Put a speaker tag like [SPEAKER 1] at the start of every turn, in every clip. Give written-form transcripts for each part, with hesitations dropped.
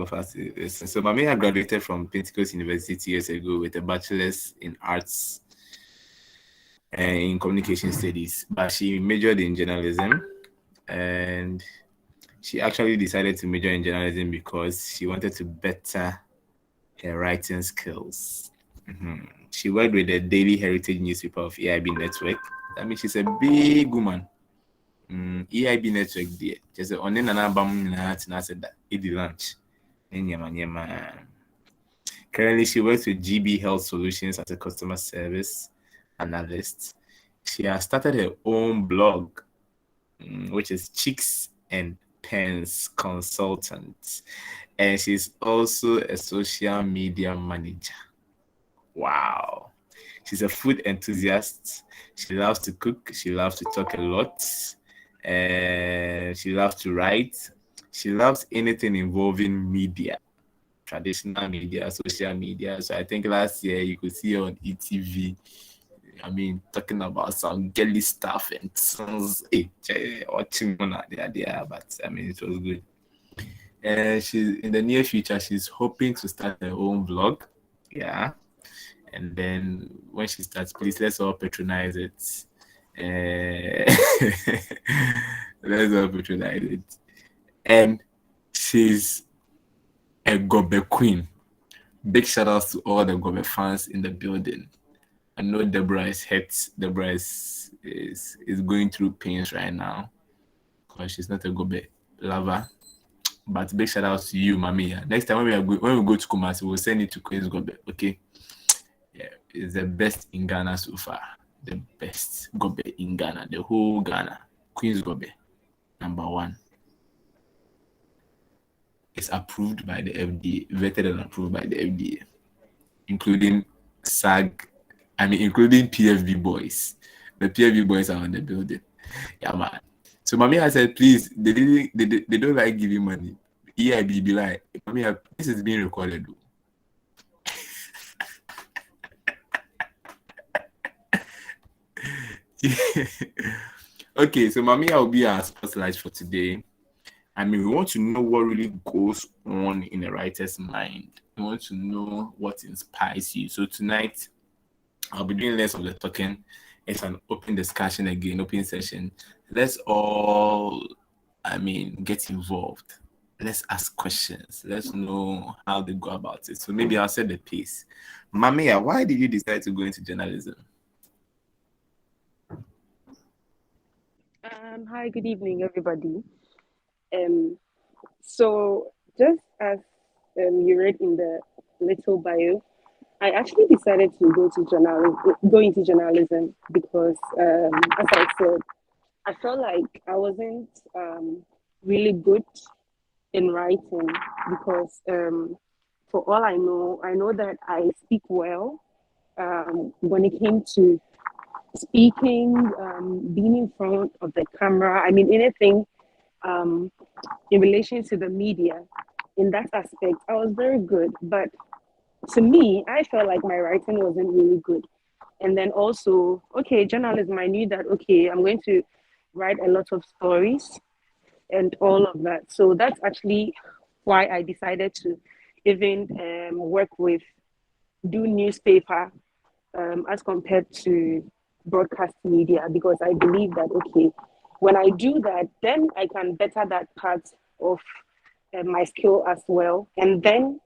[SPEAKER 1] of us listen. So Mamiya graduated from Pentecost University 2 years ago with a bachelor's in arts and in communication studies, but she majored in journalism, and she actually decided to major in journalism because she wanted to better her writing skills. She worked with the Daily Heritage newspaper of EIB Network. I mean, she's a big woman. EIB Network there. Just on an album and I said that eat the lunch. Currently, she works with GB Health Solutions as a customer service analyst. She has started her own blog, which is Chicks and Pens Consultant. And she's also a social media manager. Wow. She's a food enthusiast. She loves to cook. She loves to talk a lot. And she loves to write. She loves anything involving media, traditional media, social media. So I think last year you could see her on ETV. I mean, talking about some girly stuff and songs. Watching one there, but I mean, it was good. And she's in the near future, she's hoping to start her own vlog. Yeah. And then when she starts, please let's all patronize it. Let's all patronize it. And she's a Gobe queen. Big shout outs to all the Gobe fans in the building. I know Deborah is hurt. Deborah is going through pains right now because she's not a Gobe lover. But big shout out to you, Mamiya. Next time when we go to Kumasi, we'll send it to Queen's Gobe. Okay. Yeah, it's the best in Ghana so far. The best Gobe in Ghana, the whole Ghana. Queen's Gobe, #1. It's approved by the FDA, vetted and approved by the FDA, including including PFB boys. The PFB boys are on the building. Yeah, man. So Mamiya said, please, they don't like giving money. EIB be like, Mamiya, this is being recorded. Okay, so Mamiya will be our spotlight for today. I mean, we want to know what really goes on in a writer's mind. We want to know what inspires you. So tonight, I'll be doing less of the talking. It's an open discussion again, open session. Let's all, get involved. Let's ask questions. Let's know how they go about it. So maybe I'll set the pace. Mamiya, why did you decide to go into journalism?
[SPEAKER 2] Hi, good evening, everybody. So just as you read in the little bio, I actually decided to go into journalism because, as I said, I felt like I wasn't really good in writing because, for all I know that I speak well. When it came to speaking, being in front of the camera, I mean, anything in relation to the media, in that aspect, I was very good. But to me, I felt like my writing wasn't really good. And then also, okay, journalism, I knew that, okay, I'm going to write a lot of stories and all of that. So that's actually why I decided to even do newspaper as compared to broadcast media, because I believe that, okay, when I do that, then I can better that part of my skill as well. And then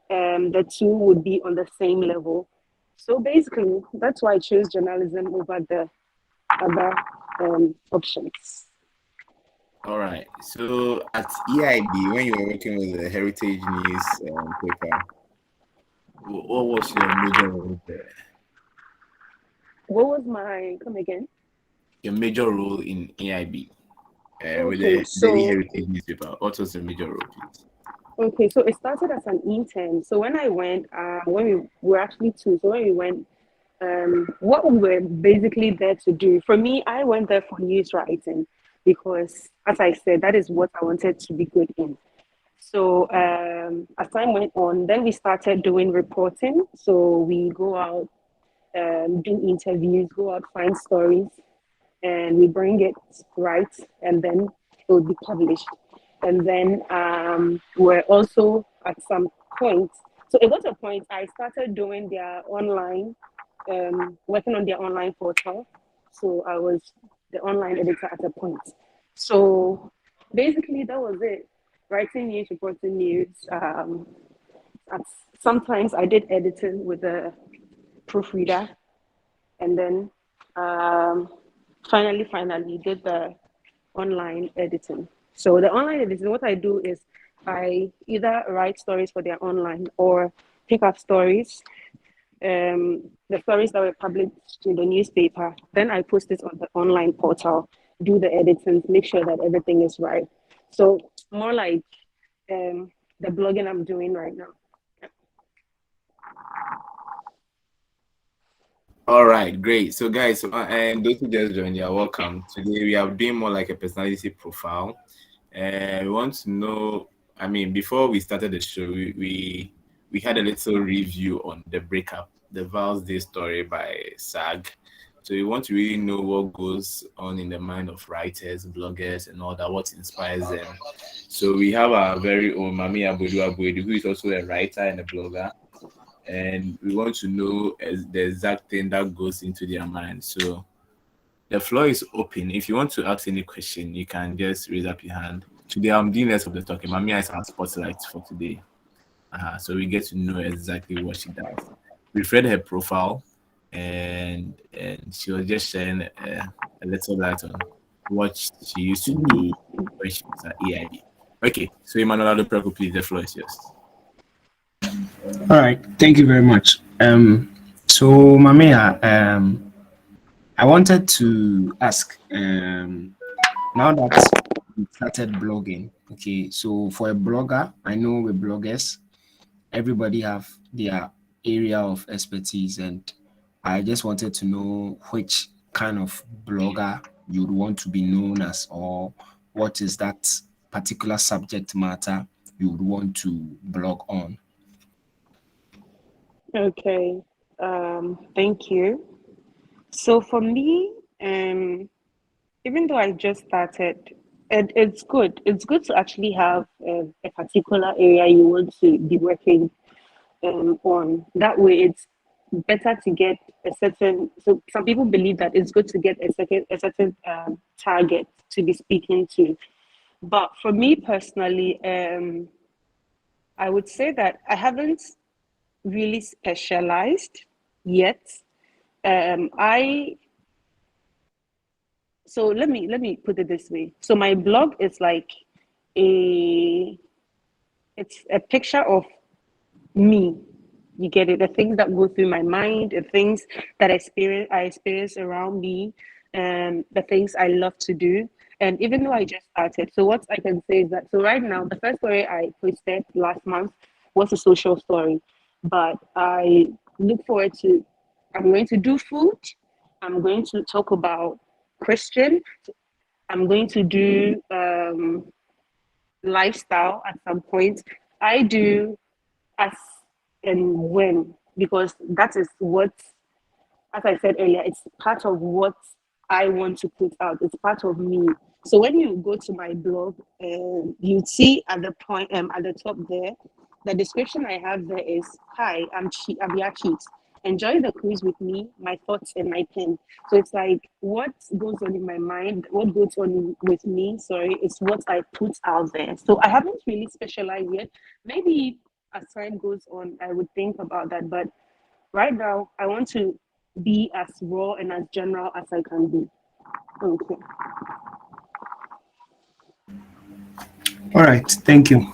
[SPEAKER 2] the two would be on the same level. So basically, that's why I chose journalism over the other options.
[SPEAKER 1] All right. So at EIB, when you were working with the Heritage News paper, what was your major role there?
[SPEAKER 2] What was my come again?
[SPEAKER 1] Your major role in EIB with
[SPEAKER 2] Okay,
[SPEAKER 1] the Daily
[SPEAKER 2] so
[SPEAKER 1] Heritage newspaper. What was the major role, please?
[SPEAKER 2] okay, so it started as an intern. So when I went, when we were actually two, so when we went, what we were basically there to do, for me, I went there for news writing because, as I said, that is what I wanted to be good in. So as time went on, then we started doing reporting. So we go out, do interviews, go out, find stories, and we bring it right, and then it will be published. And then we're also at some point. So it got to a point I started doing their online, working on their online portal. So I was the online editor at a point. So basically, that was it. Writing news, reporting news. At, sometimes I did editing with a proofreader, and then um, finally did the online editing. So the online editing, what I do is I either write stories for their online or pick up stories, the stories that were published in the newspaper. Then I post it on the online portal, do the editing, make sure that everything is right. So more like the blogging I'm doing right now.
[SPEAKER 1] All right, great. So, guys, and those who just joined, you're welcome. Today, we are doing more like a personality profile. And we want to know, I mean, before we started the show, we had a little review on the breakup, the Vows Day story by Ssag. So we want to really know what goes on in the mind of writers, bloggers, and all that, what inspires them. So we have our very own Mami Abudu, who is also a writer and a blogger, and we want to know the exact thing that goes into their mind. So the floor is open. If you want to ask any question, you can just raise up your hand. Today I'm doing less of the talking. Mami is our spotlight for today. So we get to know exactly what she does. We've read her profile, and she was just sharing a little light on what she used to do when she was at EIB. Okay, so Emmanuel Adepreco, please, the floor is yours.
[SPEAKER 3] All right, thank you very much. So Mamea, I wanted to ask, now that you started blogging, okay, so for a blogger, I know with bloggers, everybody have their area of expertise, and I just wanted to know which kind of blogger you'd want to be known as, or what is that particular subject matter you would want to blog on.
[SPEAKER 2] Okay. Thank you. So for me, even though I just started, it's good. It's good to actually have a particular area you want to be working on. That way, it's better to get a certain. So some people believe that it's good to get a certain target to be speaking to. But for me personally, I would say that I haven't really specialized yet. I So let me put it this way. So my blog is like a it's a picture of me. You get it? The things that go through my mind, the things that I experience around me, and the things I love to do. And even though I just started, so what I can say is that so right now the first story I posted last month was a social story, but I look forward to. I'm going to do food. I'm going to talk about Christian. I'm going to do lifestyle at some point. I do as and when, because that is what, as I said earlier, it's part of what I want to put out. It's part of me. So when you go to my blog, you see at the point at the top there, the description I have there is, "Hi, I'm your Cheeks. Enjoy the cruise with me, my thoughts and my pen." So it's like what goes on in my mind, what goes on with me. Sorry, it's what I put out there. So I haven't really specialized yet. Maybe as time goes on, I would think about that. But right now, I want to be as raw and as general as I can be. Okay.
[SPEAKER 3] All right, thank you.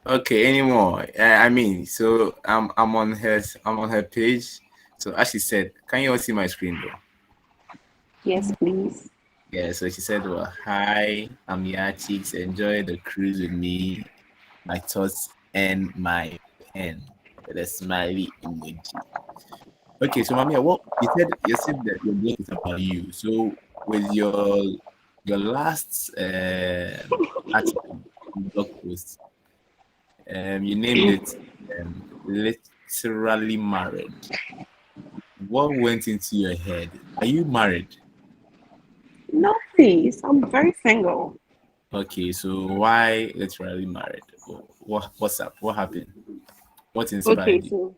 [SPEAKER 1] Okay, anymore. I mean, so I'm on her page. So as she said, can you all see my screen though?
[SPEAKER 2] Yes, please.
[SPEAKER 1] Yeah, so she said, well, hi, I'm Yachix. Enjoy the cruise with me, my thoughts and my pen. With a smiley emoji. Okay, so Mami, what you said that your blog is about you. So with your last article, blog post, you named it literally married. What went into your head? Are you married?
[SPEAKER 2] No, please. I'm very single.
[SPEAKER 1] Okay, so why literally married? What's up? What happened? What
[SPEAKER 2] Okay,
[SPEAKER 1] inspired you?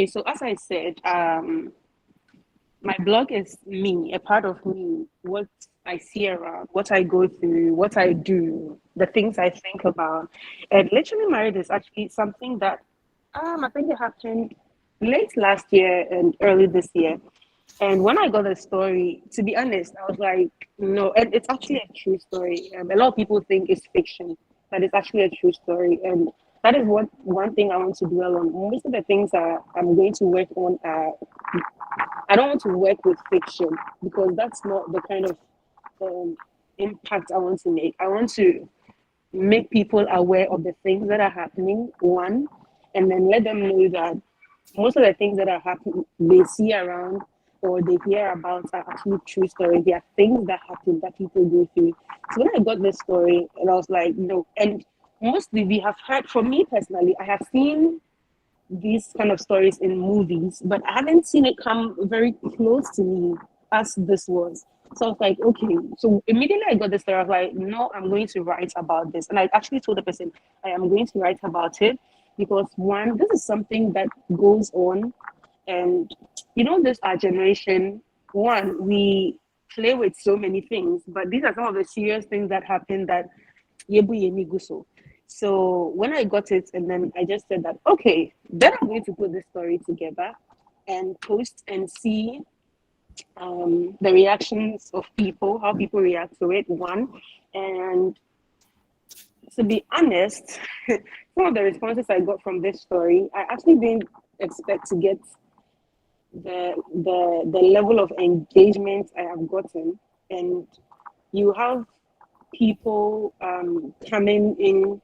[SPEAKER 2] so as I said, my blog is me, a part of me, what I see around, what I go through, what I do, the things I think about. And literally married is actually something that I think it happened late last year and early this year. And when I got the story, to be honest, I was like, no, and it's actually a true story. A lot of people think it's fiction, but it's actually a true story. And that is what one thing I want to dwell on. Most of the things I'm going to work on are I don't want to work with fiction because that's not the kind of um, impact I want to make. I want to make people aware of the things that are happening, one, and then let them know that most of the things that are happening, they see around or they hear about are actually true stories. They are things that happen that people go through. So when I got this story, and I was like, no, and mostly we have heard, for me personally, I have seen these kind of stories in movies, but I haven't seen it come very close to me as this was. So I was like, okay. So immediately I got this story, I was like, no, I'm going to write about this. And I actually told the person I am going to write about it because one, this is something that goes on. And this our generation, one, we play with so many things, but these are some of the serious things that happen that yebu yemi guso. So when I got it, and then I just said that, okay, then I'm going to put this story together and post and see the reactions of people, how people react to it, one. And to be honest, some of the responses I got from this story, I actually didn't expect to get the level of engagement I have gotten. And you have people coming in,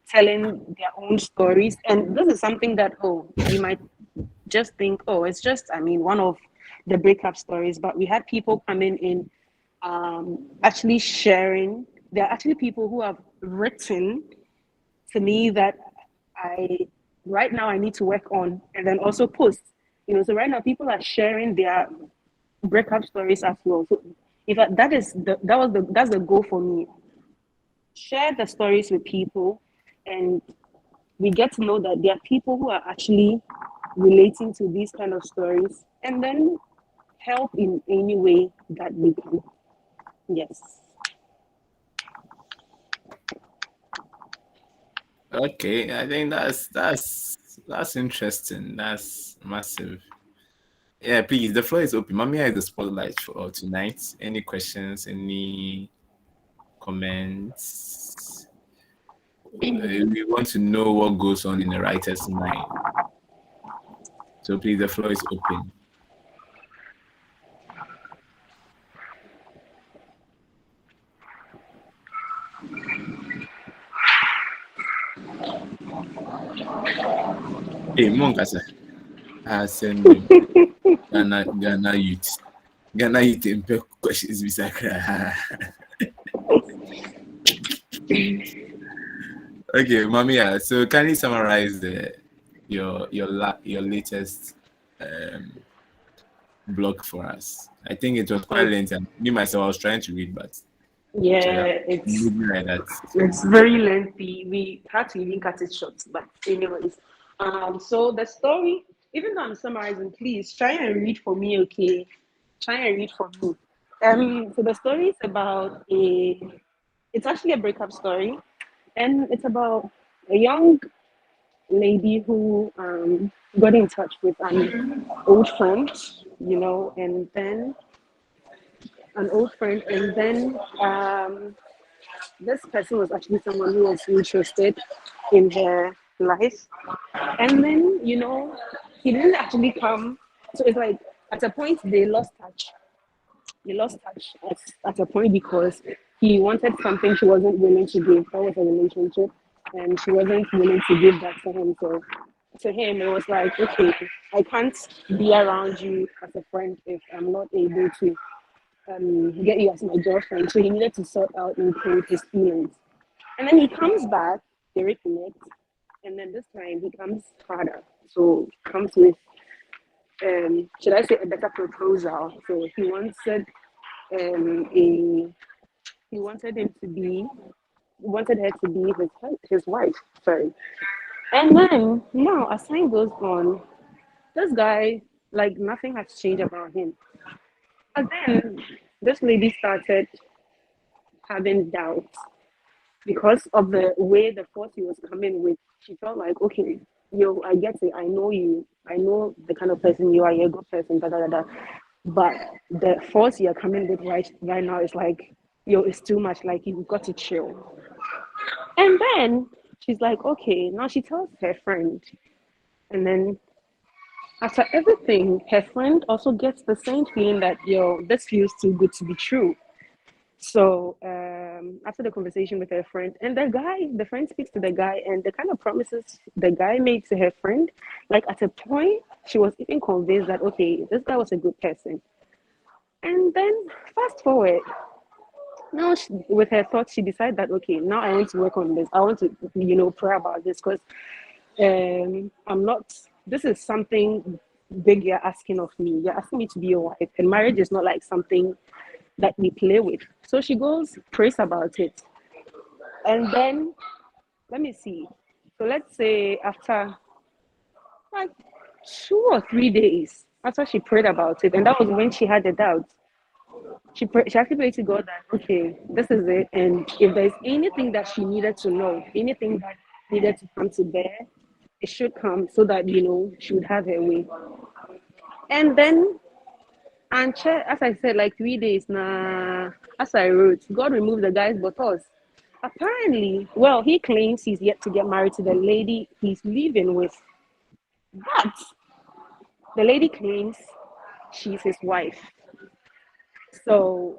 [SPEAKER 2] telling their own stories. And this is something that, you might just think, it's just, one of the breakup stories. But we had people coming in actually sharing. There are actually people who have written to me that I right now I need to work on and then also post. So right now people are sharing their breakup stories as well. So if that's the goal for me. Share the stories with people and we get to know that there are people who are actually relating to these kind of stories and then help in any way that we can. Yes.
[SPEAKER 1] Okay, I think that's interesting. That's massive. Yeah, please, the floor is open. Mamiya is the spotlight for tonight. Any questions? Any comments? We want to know what goes on in a writer's mind. So please, the floor is open. Hey, Monkasa. Send them. Ghana youth. Ghana youth impel questions bisakra. Okay, Mamiya. So can you summarize your latest blog for us? I think it was quite lengthy. And me myself, I was trying to read, but
[SPEAKER 2] Yeah, it's
[SPEAKER 1] maybe like that.
[SPEAKER 2] it's very lengthy. We had to even cut it short, but anyways. So the story, even though I'm summarizing, please try and read for me, okay? Try and read for me. So the story is about it's actually a breakup story, and it's about a young lady who got in touch with an old friend, and then this person was actually someone who was interested in her life. And then, he didn't actually come. So it's like at a point they lost touch. They lost touch at a point because he wanted something she wasn't willing to give. That was a relationship. And she wasn't willing to give that to him. So to him, it was like, okay, I can't be around you as a friend if I'm not able to get you as my girlfriend. So he needed to sort out and code his feelings. And then he comes back, they reconnect, and then this time he comes harder. So comes with should I say a better proposal. So he wanted he wanted her to be his wife. Sorry. And then now, as time goes on, this guy, like, nothing has changed about him. But then this lady started having doubts because of the way the force he was coming with. She felt like, okay, yo, I get it. I know you. I know the kind of person you are. You're a good person. Da da da da. But the force you're coming with right now is like, yo, it's too much. Like, you've got to chill. And then she's like, okay. Now she tells her friend, and then after everything, her friend also gets the same feeling that, yo, this feels too good to be true. So after the conversation with her friend, and the friend speaks to the guy, and the kind of promises the guy made to her friend, like at a point, she was even convinced that, okay, this guy was a good person. And then fast forward, now with her thoughts, she decided that, okay, now I want to work on this. I want to, pray about this because I'm not, this is something big you're asking of me. You're asking me to be your wife, and marriage is not like something that we play with. So she goes, prays about it. And then, let me see. So let's say after like 2 or 3 days, after she prayed about it, and that was when she had the doubt, she actually prayed to God that, okay, this is it. And if there's anything that she needed to know, anything that needed to come to bear, it should come so that, she would have her way. And then, as I said, like 3 days now, as I wrote, God removed the guy's buttocks. Apparently, well, he claims he's yet to get married to the lady he's living with. But the lady claims she's his wife. So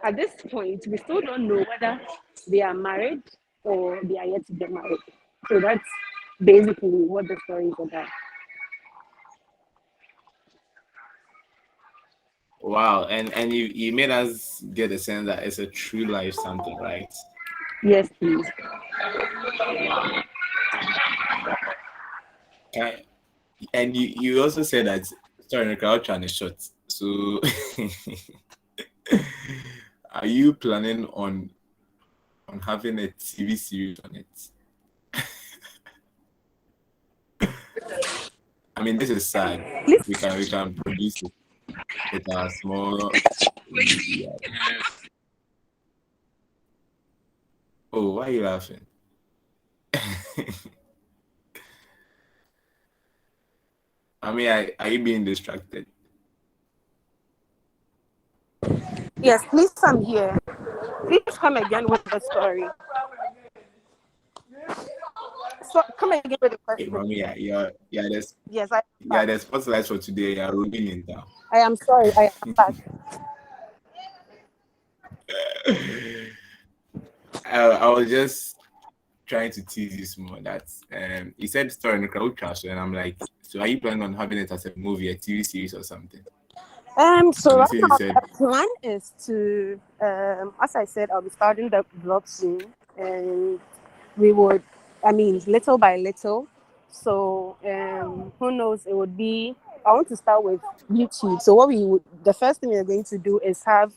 [SPEAKER 2] at this point, we still don't know whether they are married or they are yet to get married. So that's basically what the story is about.
[SPEAKER 1] Wow, and you made us get the sense that it's a true life something, right?
[SPEAKER 2] Yes, please.
[SPEAKER 1] Wow. And you also said that sorry, the crowd trying to short. So are you planning on having a TV series on it? I mean, this is sad. We can produce it with our small media. Oh, why are you laughing? I mean, are you being distracted?
[SPEAKER 2] Yes, please, I'm here. Please come again with the story. So come again with the
[SPEAKER 1] Hey,
[SPEAKER 2] question.
[SPEAKER 1] mommy,
[SPEAKER 2] Yes, I am
[SPEAKER 1] yeah,
[SPEAKER 2] back.
[SPEAKER 1] the spotlight for today. You're rolling in down.
[SPEAKER 2] I am sorry, I am back.
[SPEAKER 1] I was just trying to tease you small that he said story in the crowd crash, and I'm like, so are you planning on having it as a movie, a TV series, or something?
[SPEAKER 2] So
[SPEAKER 1] And
[SPEAKER 2] right
[SPEAKER 1] he
[SPEAKER 2] now
[SPEAKER 1] said,
[SPEAKER 2] the plan is to, as I said, I'll be starting the vlog soon, and we would, I mean, little by little. So who knows? It would be. I want to start with YouTube. So the first thing we're going to do is have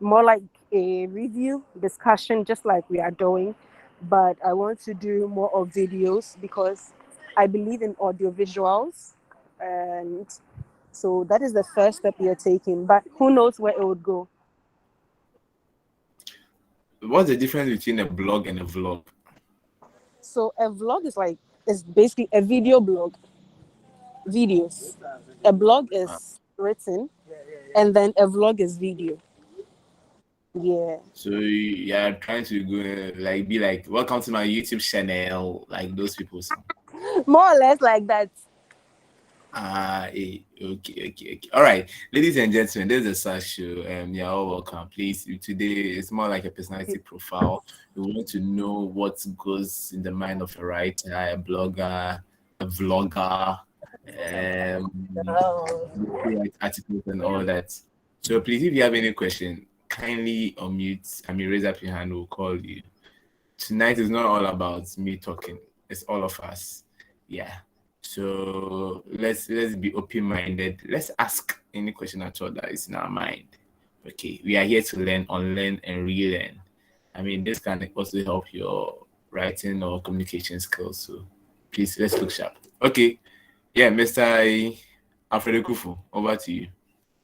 [SPEAKER 2] more like a review discussion, just like we are doing. But I want to do more of videos because I believe in audio visuals, and so that is the first step we are taking. But who knows where it would go?
[SPEAKER 1] what's the difference between a blog and a vlog?
[SPEAKER 2] So a vlog is basically a video blog, videos. A blog is written, and then a vlog is video. Yeah.
[SPEAKER 1] So you're trying to go like be like, welcome to my YouTube channel, like those people.
[SPEAKER 2] More or less like that.
[SPEAKER 1] Okay. All right, ladies and gentlemen, this is a Ssag Show. You're all welcome. Please, today it's more like a personality profile. We want to know what goes in the mind of a writer, a blogger, a vlogger, who write articles and all that. So please, if you have any question, kindly unmute. I mean, raise up your hand. We'll call you. Tonight is not all about me talking. It's all of us. Yeah. So let's be open-minded. Let's ask any question at all that is in our mind. Okay, we are here to learn, unlearn, and relearn. I mean, this can also help your writing or communication skills. So please, let's look sharp. Okay, yeah, Mr. Alfredo Kufu, over to you.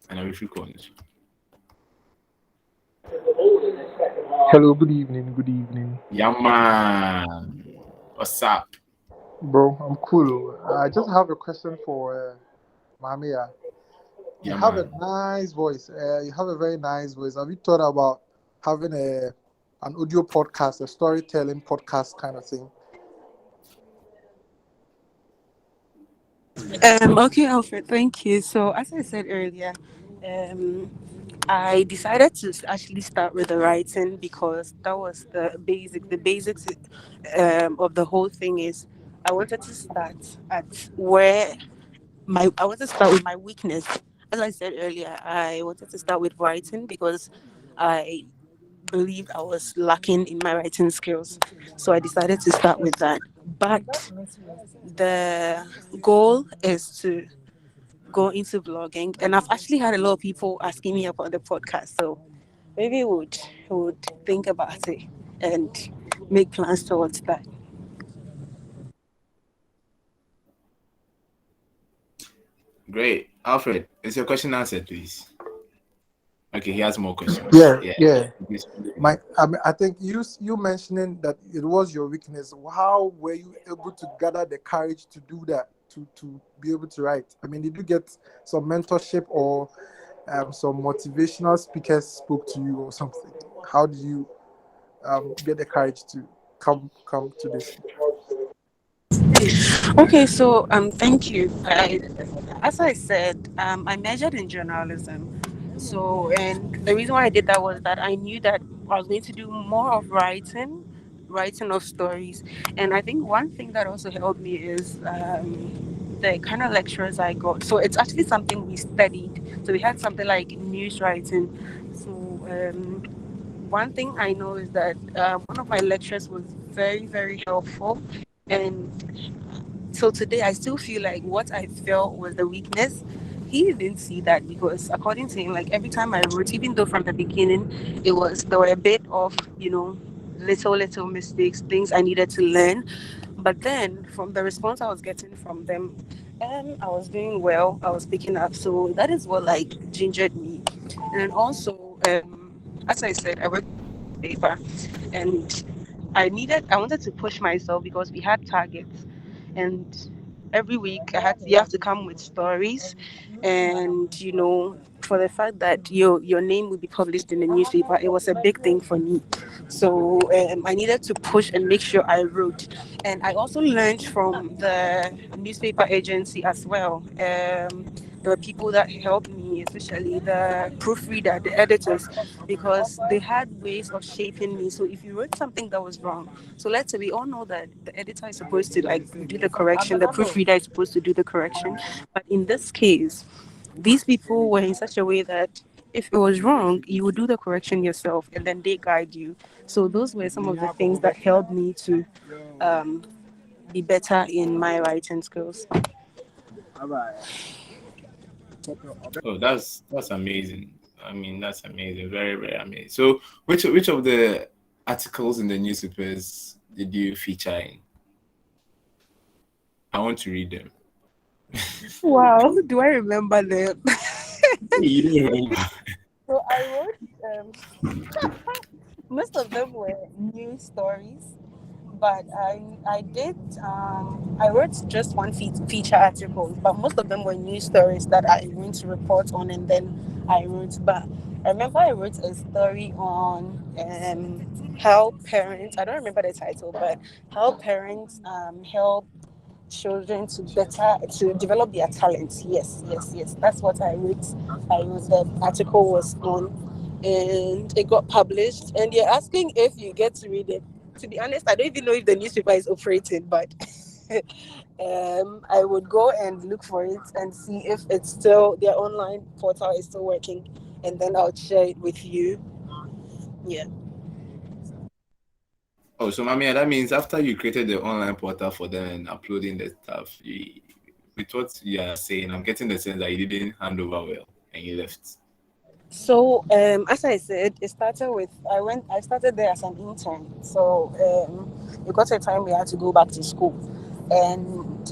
[SPEAKER 1] And I will free calling.
[SPEAKER 4] Hello, good evening, good evening.
[SPEAKER 1] Yeah, man. What's up?
[SPEAKER 4] Bro, I'm cool. I just have a question for Mamiya. You
[SPEAKER 1] Yeah,
[SPEAKER 4] have a
[SPEAKER 1] man.
[SPEAKER 4] nice voice. You have a very nice voice. Have you thought about having an audio podcast, a storytelling podcast kind of thing?
[SPEAKER 2] Okay, Alfred, thank you. So, as I said earlier, um, I decided to actually start with the writing because that was the basics of the whole thing is I wanted to start at where I wanted to start with my weakness. As I said earlier, I wanted to start with writing because I believed I was lacking in my writing skills. So I decided to start with that. But the goal is to go into vlogging, and I've actually had a lot of people asking me about the podcast. So maybe would think about it and make plans towards that.
[SPEAKER 1] Great. Alfred, is your question answered, please? Okay, he has more questions.
[SPEAKER 4] Yeah,
[SPEAKER 1] Yeah.
[SPEAKER 4] yeah.
[SPEAKER 1] Please.
[SPEAKER 4] I think you mentioning that it was your weakness. How were you able to gather the courage to do that? To be able to write. I mean, did you get some mentorship or some motivational speakers spoke to you or something? How did you get the courage to come to this?
[SPEAKER 2] Okay, so thank you. As I said, I majored in journalism. So, and the reason why I did that was that I knew that I was going to do more of writing of stories. And I think one thing that also helped me is the kind of lecturers I got. So it's actually something we studied. So we had something like news writing. So one thing I know is that one of my lecturers was very, very helpful. And so today I still feel like what I felt was the weakness. He didn't see that because according to him, like every time I wrote, even though from the beginning there were a bit of, little mistakes, things I needed to learn. But then from the response I was getting from them, I was doing well, I was picking up. So that is what like gingered me. And then also, as I said, I worked paper and I wanted to push myself because we had targets, and every week you have to come with stories, and for the fact that your name would be published in the newspaper, it was a big thing for me. So I needed to push and make sure I wrote, and I also learned from the newspaper agency as well. There were people that helped me, especially the proofreader, the editors, because they had ways of shaping me. So if you wrote something that was wrong, so let's say we all know that the editor is supposed to like do the correction, the proofreader is supposed to do the correction. But in this case, these people were in such a way that if it was wrong, you would do the correction yourself and then they guide you. So those were some of the things that helped me to um, be better in my writing skills.
[SPEAKER 1] Oh, that's amazing. I mean, that's amazing. Very, very amazing. So, which of the articles in the newspapers did you feature in? I want to read them.
[SPEAKER 2] Wow, do I remember them?
[SPEAKER 1] You don't remember?
[SPEAKER 2] So I wrote most of them were news stories, but I wrote just one feature article, but most of them were news stories that I went to report on, and then I wrote. But I remember I wrote a story on how parents, I don't remember the title, but how parents help children to develop their talents. Yes, that's what I wrote. The article was on, and it got published, and you're asking if you get to read it. To be honest, I don't even know if the newspaper is operating, but I would go and look for it and see if it's still, their online portal is still working, and then I'll share it with you. Yeah.
[SPEAKER 1] Oh, so Mami, that means after you created the online portal for them and uploading the stuff, with what you are saying, I'm getting the sense that you didn't hand over well and you left.
[SPEAKER 2] So, as I said, it started with I started there as an intern. So, it got to a time we had to go back to school, and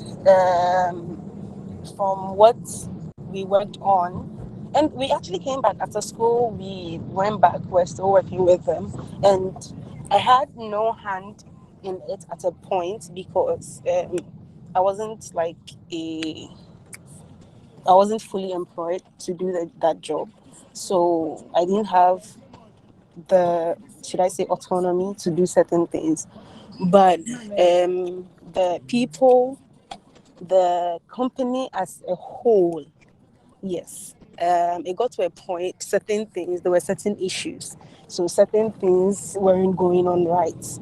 [SPEAKER 2] from what we worked on, and we actually came back after school. We went back. We're still working with them, and I had no hand in it at a point because I wasn't like a I wasn't fully employed to do that job. So I didn't have the, should I say, autonomy to do certain things. But the people, the company as a whole, yes. It got to a point, certain things, there were certain issues. So certain things weren't going on right.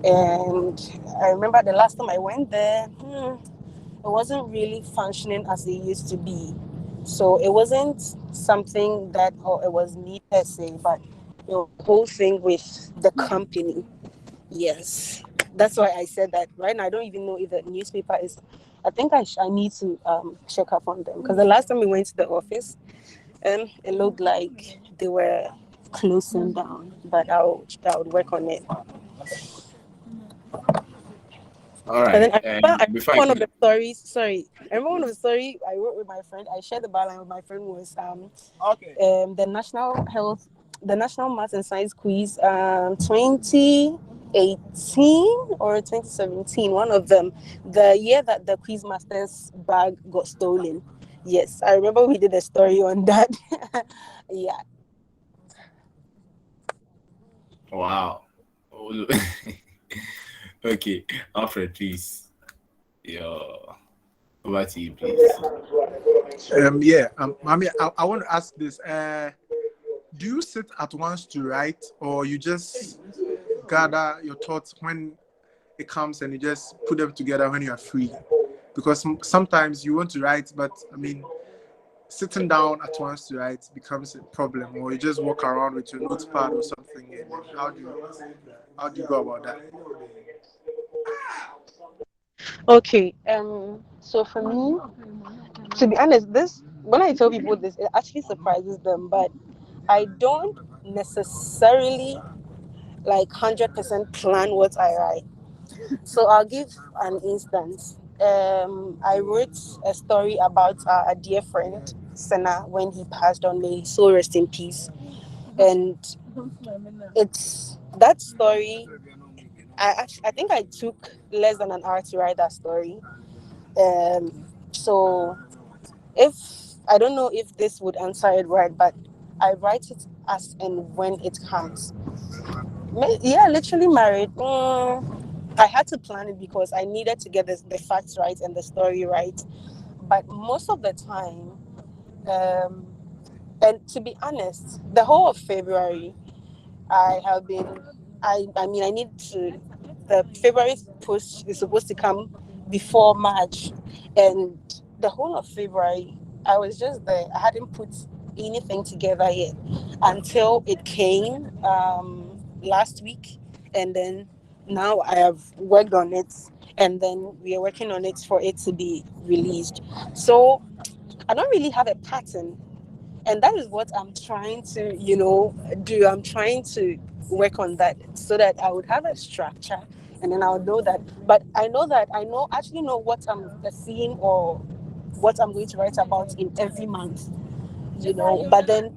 [SPEAKER 2] And I remember the last time I went there, it wasn't really functioning as it used to be. So it wasn't something that, oh, it was me per se, but it was the whole thing with the company. Yes. That's why I said that right now I don't even know if the newspaper is. I think I need to check up on them because the last time we went to the office, it looked like they were closing down. But I would work on it.
[SPEAKER 1] All
[SPEAKER 2] And then
[SPEAKER 1] right.
[SPEAKER 2] I
[SPEAKER 1] Before
[SPEAKER 2] remember
[SPEAKER 1] I
[SPEAKER 2] one of
[SPEAKER 1] go,
[SPEAKER 2] the stories. Sorry, I remember one of the story I wrote with my friend. I shared the byline with my friend was the the national math and science quiz 2018 or 2017. One of them, the year that the quiz master's bag got stolen. Yes, I remember we did a story on that. Yeah.
[SPEAKER 1] wow. Okay, Alfred, please. Yo, over to you, please.
[SPEAKER 4] Yeah. I want to ask this. Do you sit at once to write, or you just gather your thoughts when it comes and you just put them together when you are free? Because sometimes you want to write, but I mean, sitting down at once to write becomes a problem, or you just walk around with your notepad or something. And how do you go about that?
[SPEAKER 2] Okay. So for me, to be honest, this when I tell people this, it actually surprises them, but I don't necessarily like 100% plan what I write. So I'll give an instance. I wrote a story about a dear friend, Senna, when he passed on. May his soul rest in peace. And it's that story. I think I took less than an hour to write that story. So if I don't know if this would answer it right, but I write it as and when it comes. Yeah, literally married. I had to plan it because I needed to get the facts right and the story right. But most of the time, um, and to be honest, the whole of February, I have been. I mean, I need to. The February post is supposed to come before March, and the whole of February, I was just there. I hadn't put anything together yet until it came last week, and then now I have worked on it, and then we are working on it for it to be released. So I don't really have a pattern, and that is what I'm trying to do. I'm trying to work on that so that I would have a structure, and then I would know that. But I know that actually know what I'm seeing or what I'm going to write about in every month, but then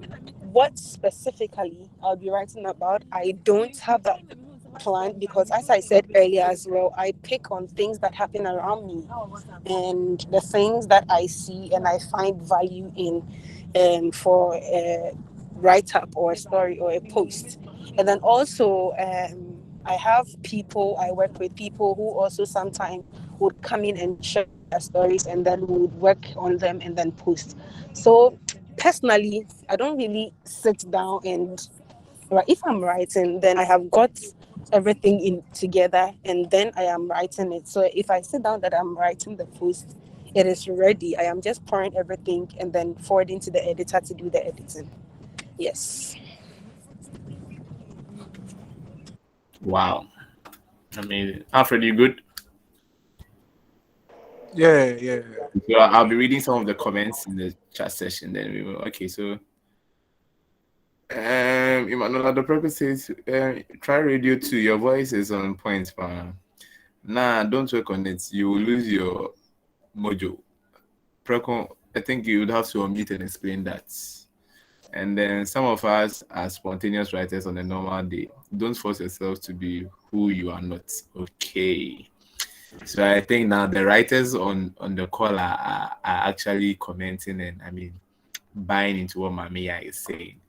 [SPEAKER 2] what specifically I'll be writing about, I don't have that plan because, as I said earlier as well, I pick on things that happen around me and the things that I see and I find value in, for a write up or a story or a post. And then also, I have people, I work with people who also sometimes would come in and share their stories, and then we would work on them and then post. So personally, I don't really sit down and if I'm writing, then I have got everything in together and then I am writing it. So if I sit down that I'm writing the post, it is ready. I am just pouring everything and then forwarding to the editor to do the editing. Yes.
[SPEAKER 1] Wow. Amazing. Alfred, you good?
[SPEAKER 4] Yeah.
[SPEAKER 1] So I'll be reading some of the comments in the chat session. Then we will. Okay, so Emmanuel, the purpose says, try radio 2. Your voice is on point, man. Nah, don't work on it. You will lose your mojo. Preco, I think you would have to unmute and explain that. And then some of us are spontaneous writers on a normal day. Don't force yourself to be who you are not. Okay. So I think now the writers on the call are actually commenting and buying into what Mamiya is saying.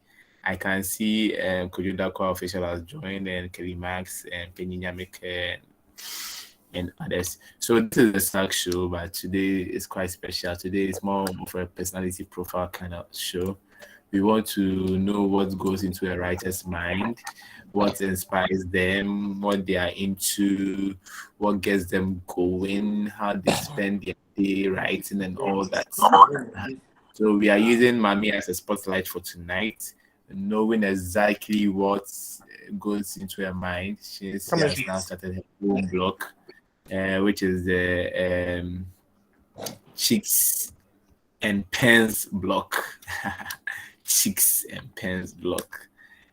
[SPEAKER 1] I can see Kojudakwa official has joined and Kelly Max and Penny Nyamik and others. So this is a Ssag Show, but today is quite special. Today is more of a personality profile kind of show. We want to know what goes into a writer's mind, what inspires them, what they are into, what gets them going, how they spend their day writing, and all that. So we are using Mami as a spotlight for tonight, knowing exactly what goes into her mind. She has now started her own blog, which is the Chicks and Pens blog. Chicks and Pens blog.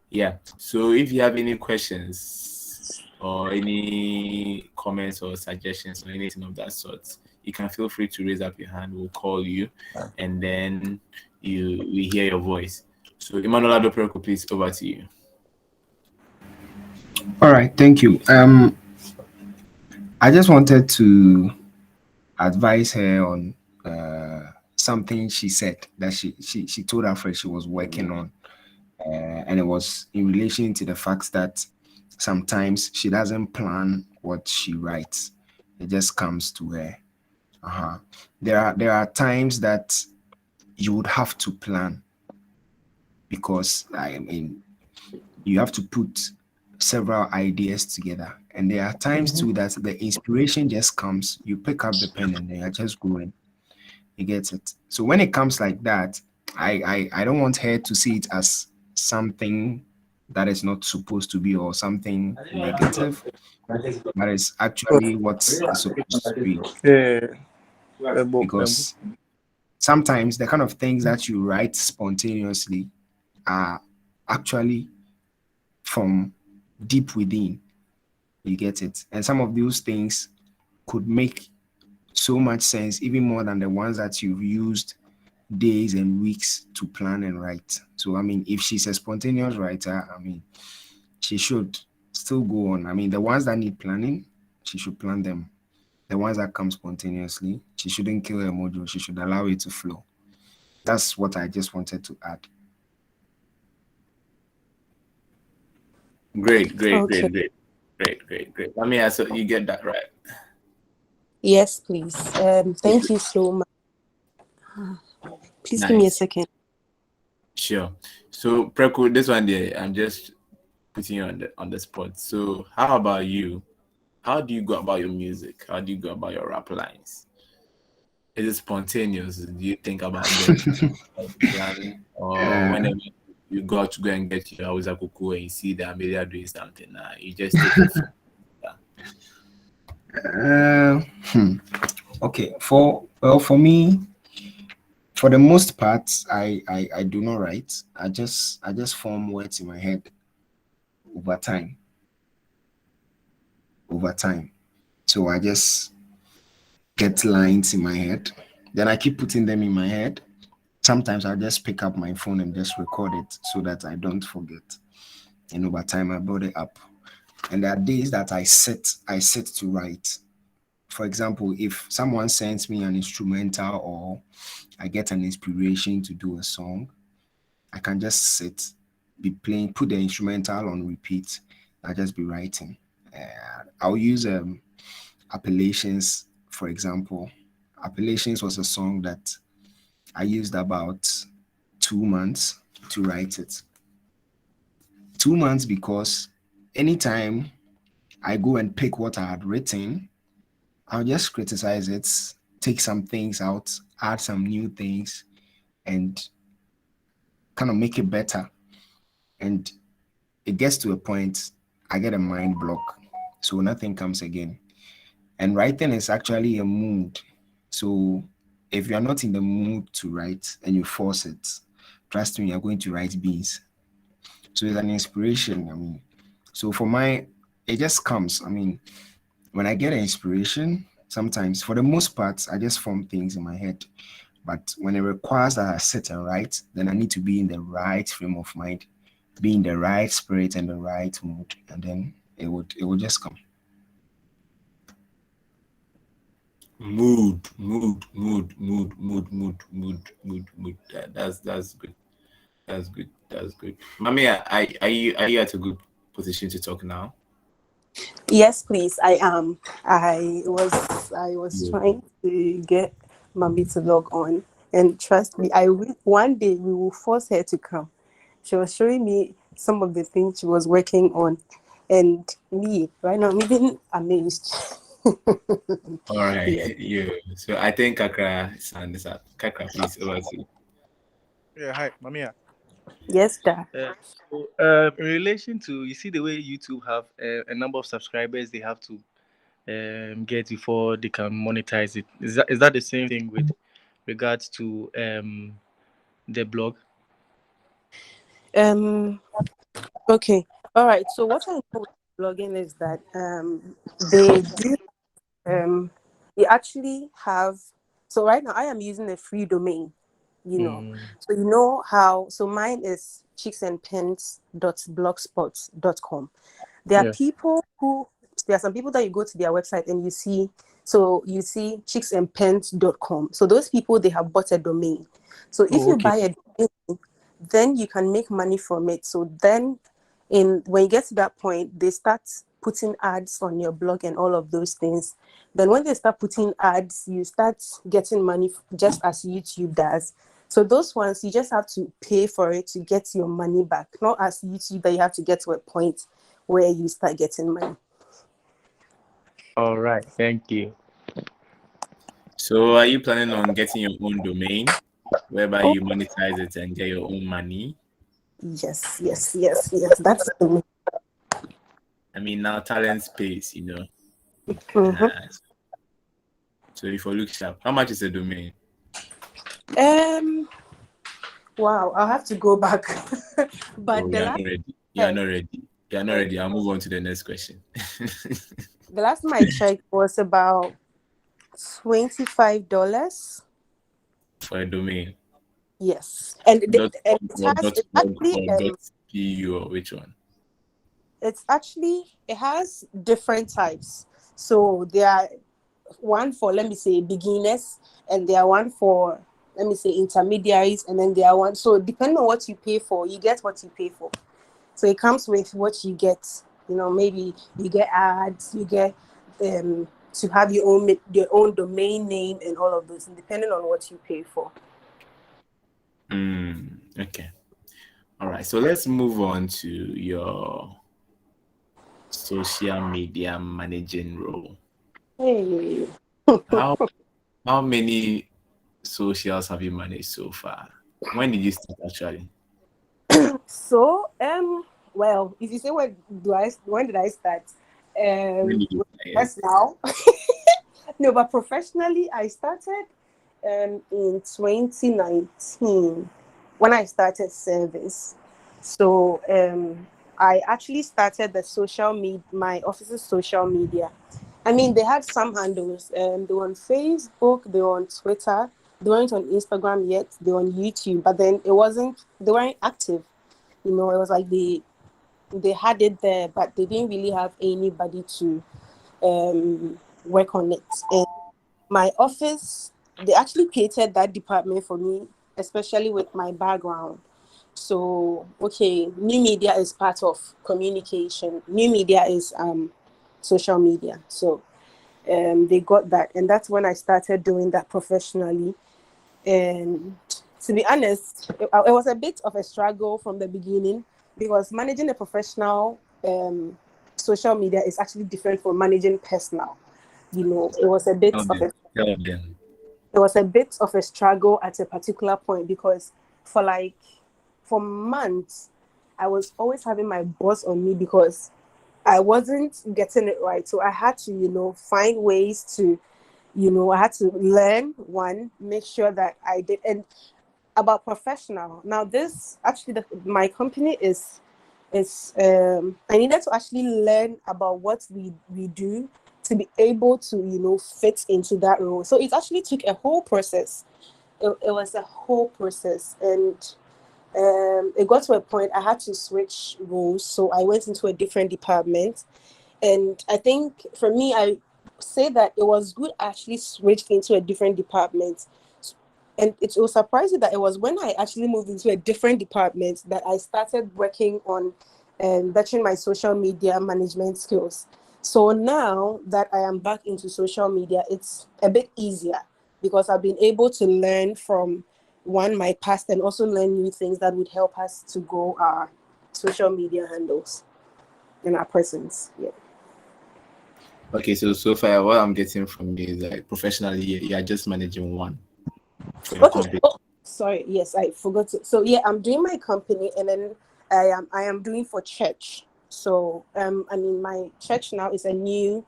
[SPEAKER 1] Yeah. So if you have any questions or any comments or suggestions or anything of that sort, you can feel free to raise up your hand. We'll call you, and then we hear your voice. So Emmanuel Adopereko, please, over to you.
[SPEAKER 3] All right, thank you. I just wanted to advise her on something she said that she told her friend she was working on, and it was in relation to the fact that sometimes she doesn't plan what she writes; it just comes to her. There are times that you would have to plan, because you have to put several ideas together, and there are times too that the inspiration just comes. You pick up the pen and you're just going. You get it. So when it comes like that, I don't want her to see it as something that is not supposed to be or something negative, but it's actually what is supposed to be. Because sometimes the kind of things that you write spontaneously are actually from deep within. You get it? And some of those things could make so much sense, even more than the ones that you've used days and weeks to plan and write. So, if she's a spontaneous writer, she should still go on. The ones that need planning, she should plan them. The ones that come spontaneously, she shouldn't kill her mojo. She should allow it to flow. That's what I just wanted to add.
[SPEAKER 1] Great.
[SPEAKER 2] Okay.
[SPEAKER 1] Let me ask you, get that right?
[SPEAKER 2] Yes, please. Thank you so much. Please give me a second.
[SPEAKER 1] Sure. So Preku, this one there, I'm just putting you on the spot. So how about you? How do you go about your music? How do you go about your rap lines? Is it spontaneous? Do you think about them planning, or whenever you go out to go and get your Hausa kuku and you see the Amelia doing something, you just take it from
[SPEAKER 3] Okay. For me, for the most part, I do not write. I just form words in my head over time. So I just get lines in my head. Then I keep putting them in my head. Sometimes I just pick up my phone and just record it so that I don't forget. And over time I build it up. And there are days that I sit to write. For example, if someone sends me an instrumental or I get an inspiration to do a song, I can just sit, be playing, put the instrumental on repeat. I'll just be writing. I'll use Appellations, for example. Appellations was a song that I used about 2 months to write it. 2 months because anytime I go and pick what I had written, I'll just criticize it, take some things out, add some new things, and kind of make it better. And it gets to a point, I get a mind block, so nothing comes again. And writing is actually a mood. So if you're not in the mood to write and you force it, trust me, you're going to write beans. So it's an inspiration. I mean, so for my, it just comes. I mean, when I get an inspiration, sometimes for the most part, I just form things in my head. But when it requires that I sit and write, then I need to be in the right frame of mind, be in the right spirit and the right mood, and then it would just come.
[SPEAKER 1] Mood. That's good. That's good. Mami, are you at a good position to talk now?
[SPEAKER 2] Yes, please. I am. I was trying to get Mommy to log on, and trust me, one day we will force her to come. She was showing me some of the things she was working on, and me right now I'm even amazed.
[SPEAKER 1] All right.
[SPEAKER 2] Yes.
[SPEAKER 1] Yeah. So I think Kakra is up. Kakra, please over to you.
[SPEAKER 5] Yeah, hi, Mamia.
[SPEAKER 2] Yes, Dad.
[SPEAKER 5] In relation to, you see the way YouTube have a number of subscribers they have to get before they can monetize it. Is that the same thing with regards to the blog?
[SPEAKER 2] Um. Okay. All right. So what I know with blogging is that they do they actually have. So right now I am using a free domain. So you know how. So mine is chicksandpens.blogspot.com. There are
[SPEAKER 5] Yeah.
[SPEAKER 2] people who there are some people that you go to their website and you see. So you see chicksandpens.com. So those people, they have bought a domain. So if
[SPEAKER 5] Oh,
[SPEAKER 2] you
[SPEAKER 5] okay.
[SPEAKER 2] buy a domain, then you can make money from it. So then when you get to that point, they start putting ads on your blog and all of those things. Then when they start putting ads, you start getting money just as YouTube does. So those ones, you just have to pay for it to get your money back, not as YouTube that you have to get to a point where you start getting money.
[SPEAKER 5] All right. Thank you.
[SPEAKER 1] So are you planning on getting your own domain whereby
[SPEAKER 2] Oh,
[SPEAKER 1] you monetize it and get your own money?
[SPEAKER 2] yes. That's the way.
[SPEAKER 1] I mean, now talent pays,
[SPEAKER 2] Mhm.
[SPEAKER 1] Uh, so if you look sharp, how much is a domain?
[SPEAKER 2] Wow, I'll have to go back. But
[SPEAKER 1] Oh,
[SPEAKER 2] the
[SPEAKER 1] you are
[SPEAKER 2] last
[SPEAKER 1] not ready. You are
[SPEAKER 2] check,
[SPEAKER 1] not ready. You are not ready. I'll move on to the next question.
[SPEAKER 2] the last time I checked was about $25.
[SPEAKER 1] For a domain.
[SPEAKER 2] Yes, and
[SPEAKER 1] Dot
[SPEAKER 2] and
[SPEAKER 1] .com or dot
[SPEAKER 2] it's
[SPEAKER 1] .org
[SPEAKER 2] actually
[SPEAKER 1] or dot .pu or which one?
[SPEAKER 2] it has different types. So there are one for, let me say, beginners, and there are one for, let me say, intermediaries, and then there are one. So depending on what you pay for, you get what you pay for. So it comes with what you get. Maybe you get ads, you get to have your own domain name and all of those, and depending on what you pay for.
[SPEAKER 1] Okay. All right. So let's move on to your social media managing role.
[SPEAKER 2] Hey.
[SPEAKER 1] How how many socials have you managed so far? When did you start actually?
[SPEAKER 2] So well, if you say when did I start?
[SPEAKER 1] When did you start? Yes.
[SPEAKER 2] That's now. No, but professionally I started in 2019 when I started service. So I actually started my office's social media. I mean, they had some handles. They were on Facebook, they were on Twitter, they weren't on Instagram yet, they were on YouTube, but then they weren't active. It was like they had it there, but they didn't really have anybody to work on it. And my office, they actually created that department for me, especially with my background. So, okay, new media is part of communication. New media is social media. So they got that. And that's when I started doing that professionally. And to be honest, it was a bit of a struggle from the beginning because managing a professional social media is actually different from managing personal. It was a bit
[SPEAKER 1] Tell
[SPEAKER 2] of
[SPEAKER 1] them.
[SPEAKER 2] a
[SPEAKER 1] Tell them.
[SPEAKER 2] it was a bit of a struggle at a particular point because for months I was always having my boss on me because I wasn't getting it right. So I had to, find ways to, I had to learn one, make sure that I did. And about professional. Now, this actually, my company is It's I needed to actually learn about what we do to be able to, fit into that role. So it actually took a whole process. It was a whole process, and it got to a point I had to switch roles. So I went into a different department, and I think for me, I say that it was good I actually switched into a different department. And it was surprising that it was when I actually moved into a different department that I started working on bettering my social media management skills. So now that I am back into social media, it's a bit easier because I've been able to learn from my past and also learn new things that would help us to grow our social media handles and our presence. Yeah.
[SPEAKER 1] Okay, so far what I'm getting from you is like professionally you are just managing one for your
[SPEAKER 2] Okay.
[SPEAKER 1] company.
[SPEAKER 2] Oh, sorry. Yes, I forgot to. So yeah, I'm doing my company, and then I am doing for church. So I mean, my church now is a new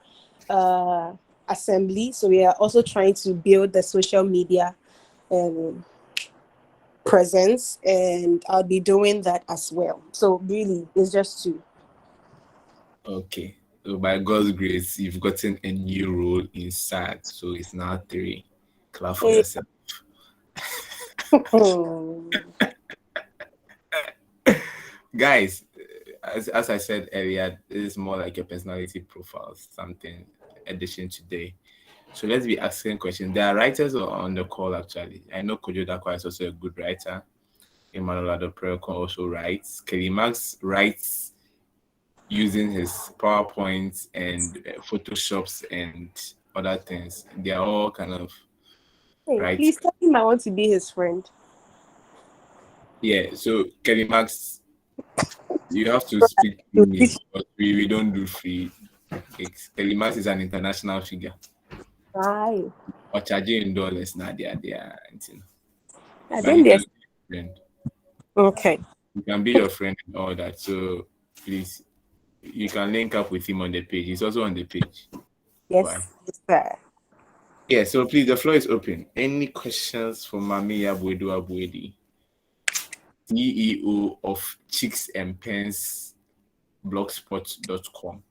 [SPEAKER 2] uh assembly. So we are also trying to build the social media um presence, and I'll be doing that as well. So really, it's just two.
[SPEAKER 1] Okay. So by God's grace, you've gotten a new role in Ssag. So it's now 3. Clap for
[SPEAKER 2] Eh,
[SPEAKER 1] yourself. Guys, as I said earlier, this is more like a personality profile, something addition today. So let's be asking questions. There are writers on the call actually. I know Kojo Dakwa is also a good writer. Emmanuel Adopreko also writes. Kelly Max writes using his PowerPoints and Photoshops and other things. They are all kind of
[SPEAKER 2] Hey,
[SPEAKER 1] right.
[SPEAKER 2] please tell him I want to be his friend.
[SPEAKER 1] Yeah. So Kelly Max, you have to speak to me because we don't do free gigs. Kelly Max is an international figure.
[SPEAKER 2] Right.
[SPEAKER 1] Or charging in dollars now they are
[SPEAKER 2] I
[SPEAKER 1] but he
[SPEAKER 2] think
[SPEAKER 1] can
[SPEAKER 2] there's
[SPEAKER 1] be your friend.
[SPEAKER 2] okay.
[SPEAKER 1] He can be your friend and all that. So please you can link up with him on the page. He's also on the page. Why?
[SPEAKER 2] Yes, yes, sir.
[SPEAKER 1] Yeah, so please, the floor is open. Any questions for Mami Abuedu Abuedi, CEO of Chicks and Pens blogspot.com?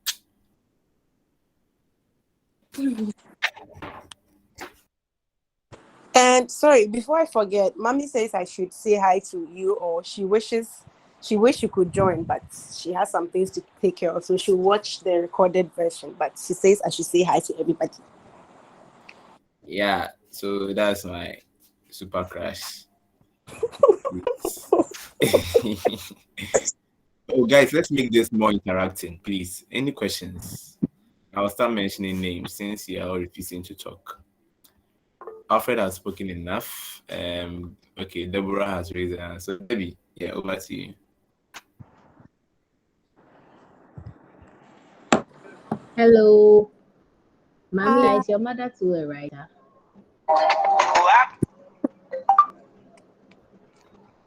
[SPEAKER 2] And sorry, before I forget, Mommy says I should say hi to you, or she wish you could join, but she has some things to take care of, so she'll watch the recorded version. But she says I should say hi to everybody.
[SPEAKER 1] Yeah, so that's my super crush. Oh, guys, let's make this more interactive, please. Any questions? I'll start mentioning names since you are all refusing to talk. Alfred has spoken enough. Okay, Deborah has raised her hand. So, Debbie, yeah, over to you.
[SPEAKER 6] Hello, Mami, is your mother too a writer?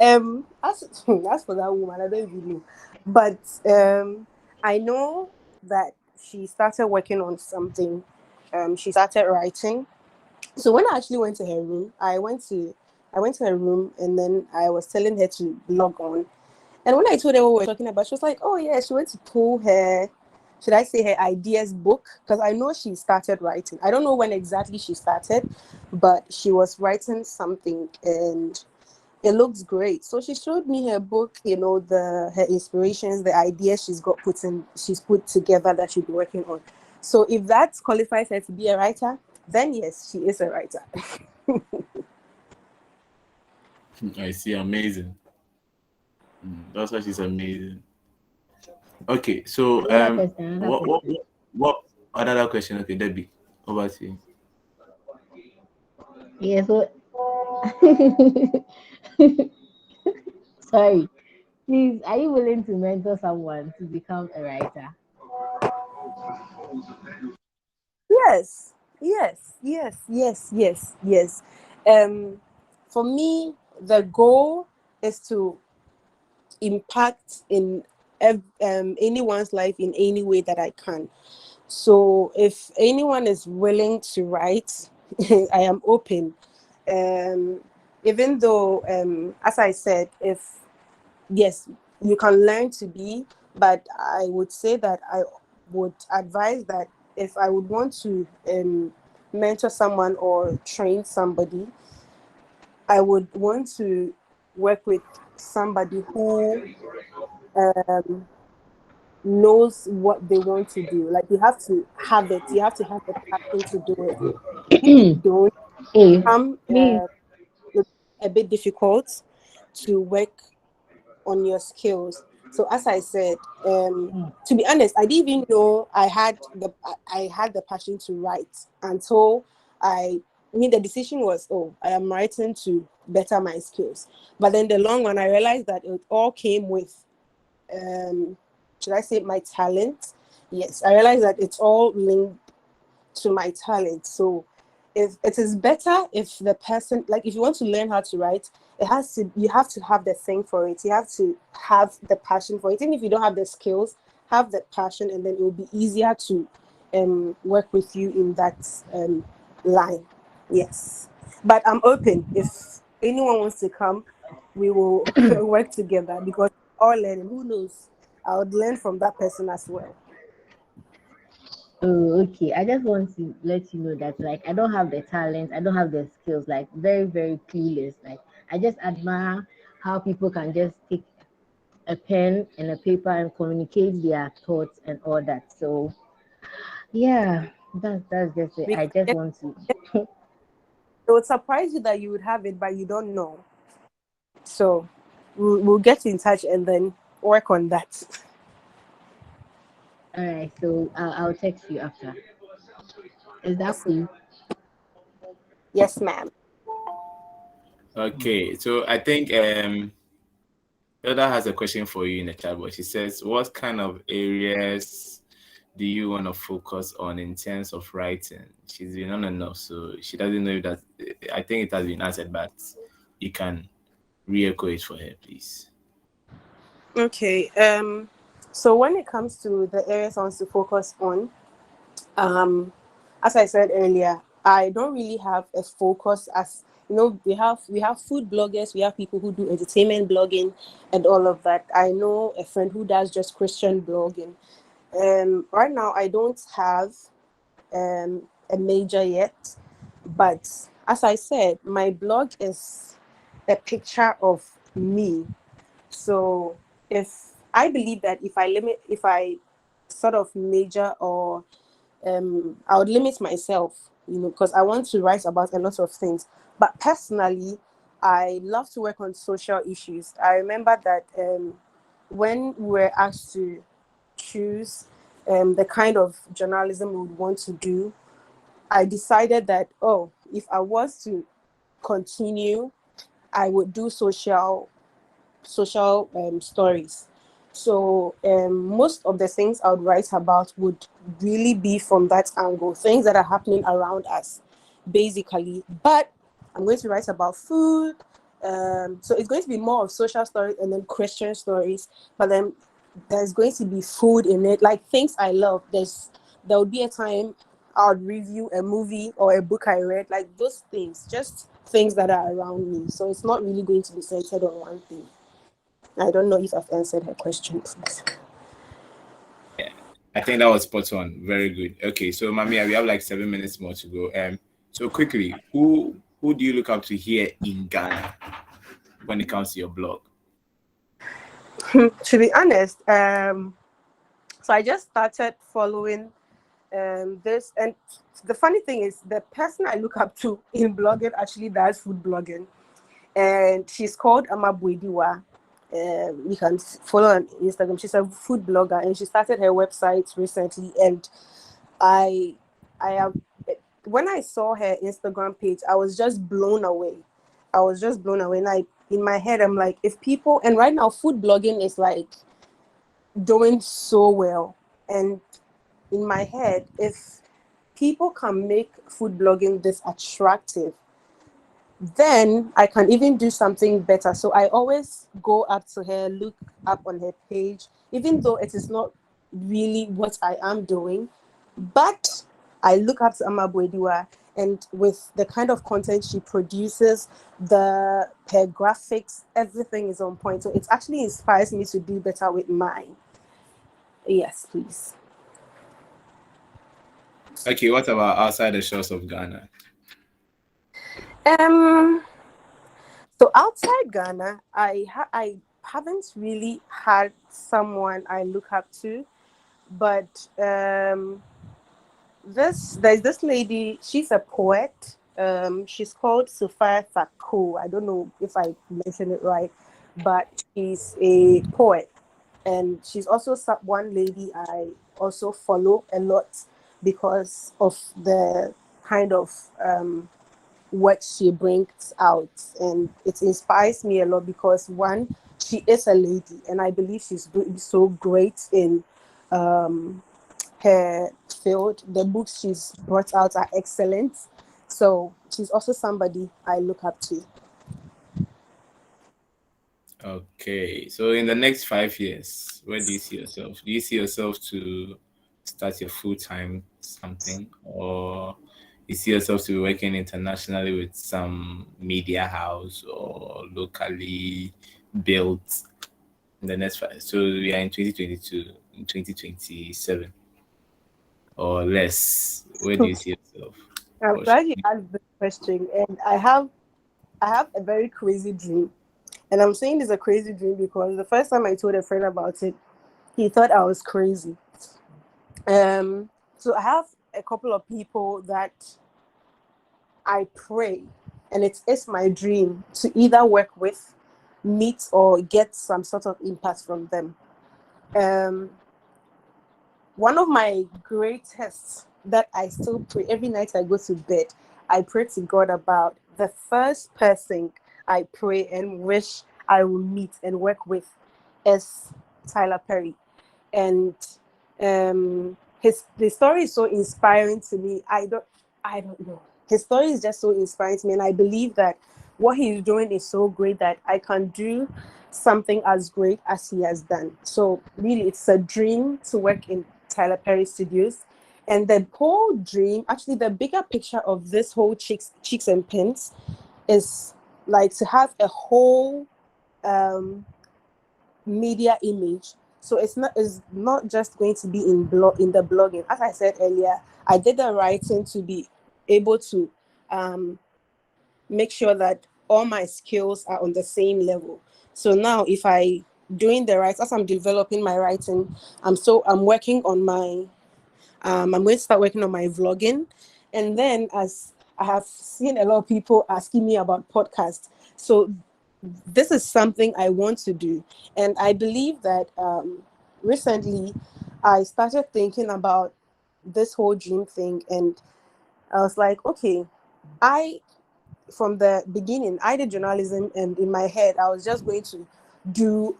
[SPEAKER 2] As for that woman, I don't even know, but I know that she started working on something. She started writing. So when I actually went to her room, I went to her room, and then I was telling her to log on. And when I told her what we were talking about, she was like, "Oh yeah, she went to pull her, should I say her ideas book? Because I know she started writing. I don't know when exactly she started, but she was writing something, and it looks great." So she showed me her book, her inspirations, the ideas she's put together that she'll be working on. So if that qualifies her to be a writer, then yes, she is a writer.
[SPEAKER 1] I see, amazing. That's why she's amazing. Okay, so
[SPEAKER 6] Another question, another
[SPEAKER 1] what
[SPEAKER 6] question.
[SPEAKER 1] what another question? Okay, Debbie, over to you.
[SPEAKER 6] Yeah, so sorry. Please, are you willing to mentor someone to become a writer?
[SPEAKER 2] Yes, yes, yes, yes, yes, yes. For me, the goal is to impact in anyone's life in any way that I can. So if anyone is willing to write, I am open. Even though, as I said, if yes, you can learn to be, but I would say that I would advise that if I would want to mentor someone or train somebody, I would want to work with somebody who knows what they want to do. Like you have to have it. You have to have the passion to do it. If you don't,
[SPEAKER 6] Hey,
[SPEAKER 2] come
[SPEAKER 6] me.
[SPEAKER 2] a bit difficult to work on your skills. So as I said, to be honest, I didn't even know I had the passion to write until I mean the decision was, oh, I am writing to better my skills. But then the long run, I realized that it all came with should I say my talent? Yes, I realized that it's all linked to my talent. So if it is better if the person, like if you want to learn how to write, you have to have the thing for it. You have to have the passion for it. Even if you don't have the skills, have the passion, and then it will be easier to work with you in that line. Yes. But I'm open. If anyone wants to come, we will work together because we're all learning. Who knows? I would learn from that person as well.
[SPEAKER 6] Oh, okay. I just want to let you know that like I don't have the talent, I don't have the skills, like very, very clueless. Like I just admire how people can just take a pen and a paper and communicate their thoughts and all that. So yeah, that's just it. I
[SPEAKER 2] Because
[SPEAKER 6] just want to.
[SPEAKER 2] it would surprise you that you would have it, but you don't know. So we'll get in touch and then work on that.
[SPEAKER 6] All right, so I'll text you after. Is that
[SPEAKER 2] Yes,
[SPEAKER 6] cool?
[SPEAKER 2] yes, ma'am.
[SPEAKER 1] Okay, so I think Hilda has a question for you in the chat box. She says, "What kind of areas do you want to focus on in terms of writing?" She's been on and off, so she doesn't know if that. I think it has been answered, but you can re-echo it for her, please.
[SPEAKER 2] Okay. So when it comes to the areas I want to focus on, as I said earlier, I don't really have a focus. As you know, we have food bloggers, we have people who do entertainment blogging and all of that. I know a friend who does just Christian blogging. Right now I don't have a major yet, but as I said, my blog is a picture of me. So if I believe that if I sort of major or I would limit myself, because I want to write about a lot of things. But personally, I love to work on social issues. I remember that when we were asked to choose the kind of journalism we would want to do, I decided that, oh, if I was to continue, I would do social stories. So most of the things I would write about would really be from that angle, things that are happening around us, basically. But I'm going to write about food. So it's going to be more of social stories and then Christian stories. But then there's going to be food in it, like things I love. There would be a time I would review a movie or a book I read, like those things, just things that are around me. So it's not really going to be centered on one thing. I don't know if I've answered her question, please.
[SPEAKER 1] I think that was spot on. Very good. Okay, so Mamiya, we have like 7 minutes more to go. So quickly, who do you look up to here in Ghana when it comes to your blog?
[SPEAKER 2] To be honest, so I just started following this, and the funny thing is, the person I look up to in blogging actually does food blogging, and she's called Amabwediwa. You can follow her on Instagram. She's a food blogger, and she started her website recently. And I have, when I saw her Instagram page, I was just blown away. And in my head, I'm like, if people, and right now, food blogging is like doing so well. And in my head, if people can make food blogging this attractive, then I can even do something better. So I always go up to her, look up on her page, even though it is not really what I am doing. But I look up to Amabwediwa, And with the kind of content she produces, her graphics, everything is on point. So it actually inspires me to do better with mine. Yes, please.
[SPEAKER 1] Okay, what about outside the shores of Ghana?
[SPEAKER 2] So outside Ghana, I haven't really had someone I look up to, but there's this lady. She's a poet. She's called Sophia Thako. I don't know if I mentioned it right, but she's a poet, and she's also one lady I also follow a lot because of the kind of what she brings out, and it inspires me a lot because one, she is a lady, and I believe she's doing so great in her field. The books she's brought out are excellent, so she's also somebody I look up to.
[SPEAKER 1] Okay, so in the next 5 years, where do you see yourself? Do you see yourself to start your full-time something, or you see yourself to be working internationally with some media house or locally built in the next 5? So we are in 2022, in 2027 or less. Where do you see yourself?
[SPEAKER 2] I'm
[SPEAKER 1] Or
[SPEAKER 2] glad you asked this question, and I have a very crazy dream. And I'm saying it's a crazy dream because the first time I told a friend about it, he thought I was crazy. So I have a couple of people that I pray, and it is my dream to either work with, meet, or get some sort of impact from them. One of my greatest that I still pray every night I go to bed, I pray to God about the first person I pray and wish I will meet and work with is Tyler Perry. And his story is so inspiring to me. I don't know. His story is just so inspiring to me, and I believe that what he's doing is so great that I can do something as great as he has done. So really, it's a dream to work in Tyler Perry Studios. And the whole dream, actually, the bigger picture of this whole cheeks and pins is like to have a whole media image. So it's not just going to be in the blogging. As I said earlier, I did the writing to be able to make sure that all my skills are on the same level. So now if I doing the writing, as I'm developing my writing, I'm working on my I'm going to start working on my vlogging. And then as I have seen a lot of people asking me about podcasts. So this is something I want to do. And I believe that recently I started thinking about this whole dream thing. And I was like, okay, from the beginning, I did journalism, and in my head, I was just going to do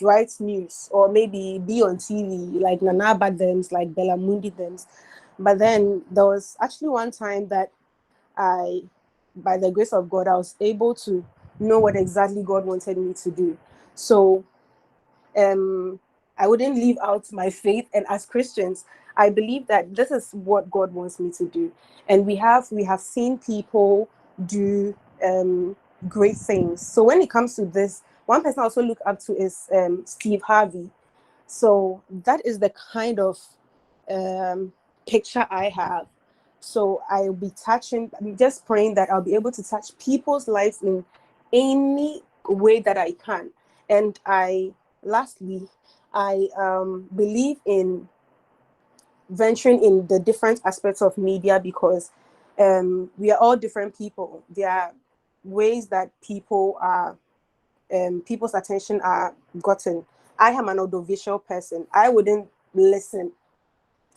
[SPEAKER 2] write news or maybe be on TV like Nana Badems, like Bella Mundi Dems. But then there was actually one time that by the grace of God, I was able to know what exactly God wanted me to do. So I wouldn't leave out my faith. And as Christians, I believe that this is what God wants me to do. And we have seen people do great things. So when it comes to this, one person I also look up to is Steve Harvey. So that is the kind of picture I have. So I'll be I'm just praying that I'll be able to touch people's lives in any way that I can. And lastly, I believe in venturing in the different aspects of media because we are all different people. There are ways that people's attention are gotten. I am an audiovisual person. I wouldn't listen.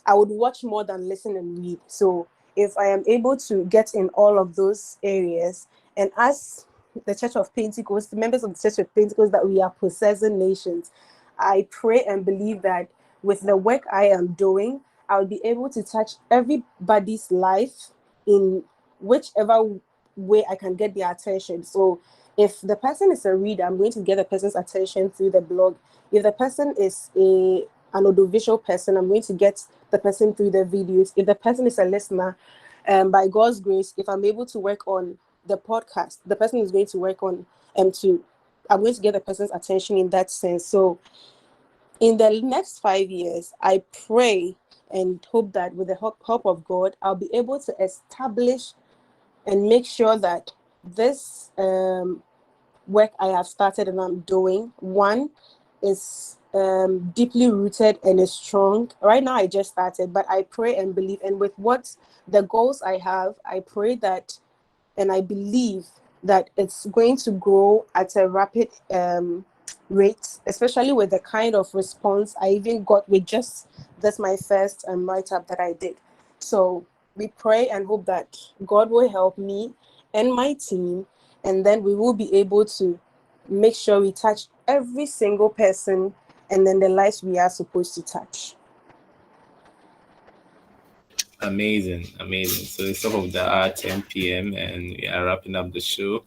[SPEAKER 2] I would watch more than listen and read. So if I am able to get in all of those areas, and as the Church of Pentecost, the members of the Church of Pentecost, that we are possessing nations, I pray and believe that with the work I am doing, I'll be able to touch everybody's life in whichever way I can get their attention. So if the person is a reader, I'm going to get the person's attention through the blog. If the person is an audiovisual person, I'm going to get the person through the videos. If the person is a listener, by God's grace, if I'm able to work on the podcast, the person is going to work on I'm going to get the person's attention in that sense. So in the next 5 years, I pray and hope that with the help of God, I'll be able to establish and make sure that this work I have started and I'm doing, one, is deeply rooted and is strong. Right now, I just started, but I pray and believe. And with what the goals I have, I pray that and I believe that it's going to grow at a rapid rate, especially with the kind of response I even got with just this my first write-up that I did. So we pray and hope that God will help me and my team, and then we will be able to make sure we touch every single person and then the lives we are supposed to touch.
[SPEAKER 1] Amazing. So it's top of the hour, 10 p.m. and we are wrapping up the show.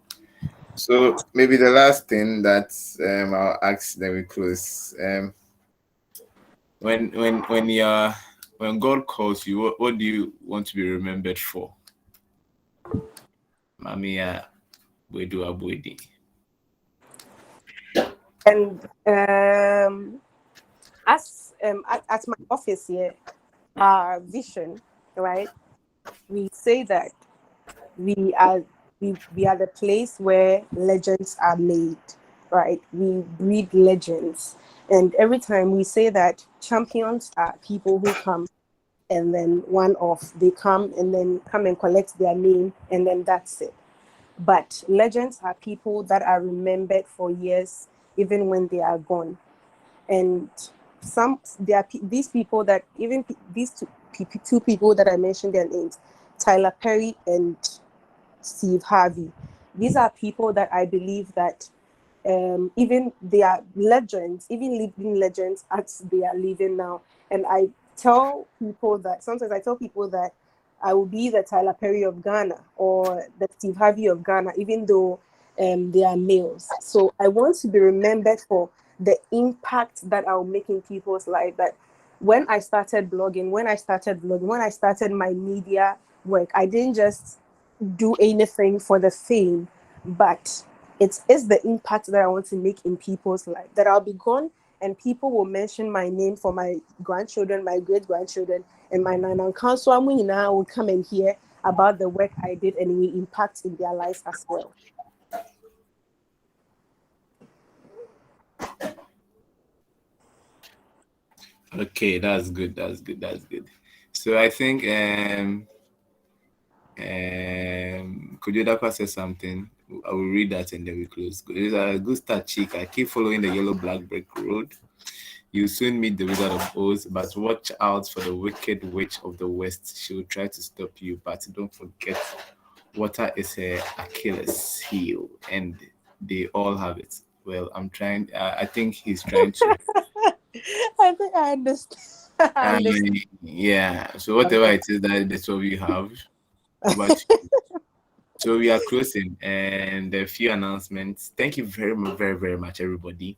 [SPEAKER 1] So maybe the last thing that I'll ask, then we close. When God calls you, what do you want to be remembered for? Mamia, we do abudi.
[SPEAKER 2] And at my office here, our vision, right? We say that we are the place where legends are made, right? We breed legends, and every time we say that champions are people who come and then they come and collect their name and then that's it. But legends are people that are remembered for years, even when they are gone. And these people that these two people that I mentioned their names, Tyler Perry and Steve Harvey. These are people that I believe that even they are legends, even living legends as they are living now. And I tell people that sometimes I will be the Tyler Perry of Ghana or the Steve Harvey of Ghana, even though they are males. So I want to be remembered for the impact that I'll make in people's life. That when I started blogging, when I started my media work, I didn't just do anything for the fame, but it is the impact that I want to make in people's life. That I'll be gone and people will mention my name for my grandchildren, my great-grandchildren, and my Nana Council now will come and hear about the work I did and it will impact in their lives as well.
[SPEAKER 1] Okay, that's good. So I think could you say something? I will read that and then we close. It's a good start, chick. I keep following the yellow black brick road. You soon meet the Wizard of Oz, but watch out for the wicked witch of the West. She will try to stop you, but don't forget, water is her Achilles heel, and they all have it. Well, I'm trying. I think he's trying to.
[SPEAKER 2] I think I understand.
[SPEAKER 1] Yeah. So whatever it is that's what we have. But so we are closing, and a few announcements. Thank you very much, very, very much, everybody,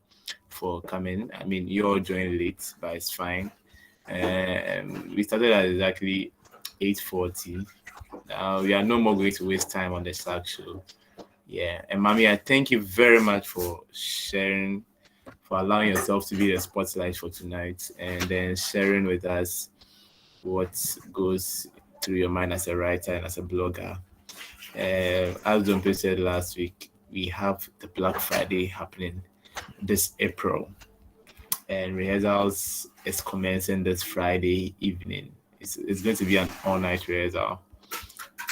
[SPEAKER 1] for coming. I mean, you all joined late, but it's fine. We started at exactly 8:40. Now we are no more going to waste time on the Ssag Show. Yeah, and Mami, I thank you very much for sharing, for allowing yourself to be the spotlight for tonight, and then sharing with us what goes through your mind as a writer and as a blogger. As Dompe said last week, we have the Black Friday happening this April, and rehearsals is commencing this Friday evening. It's going to be an all-night rehearsal.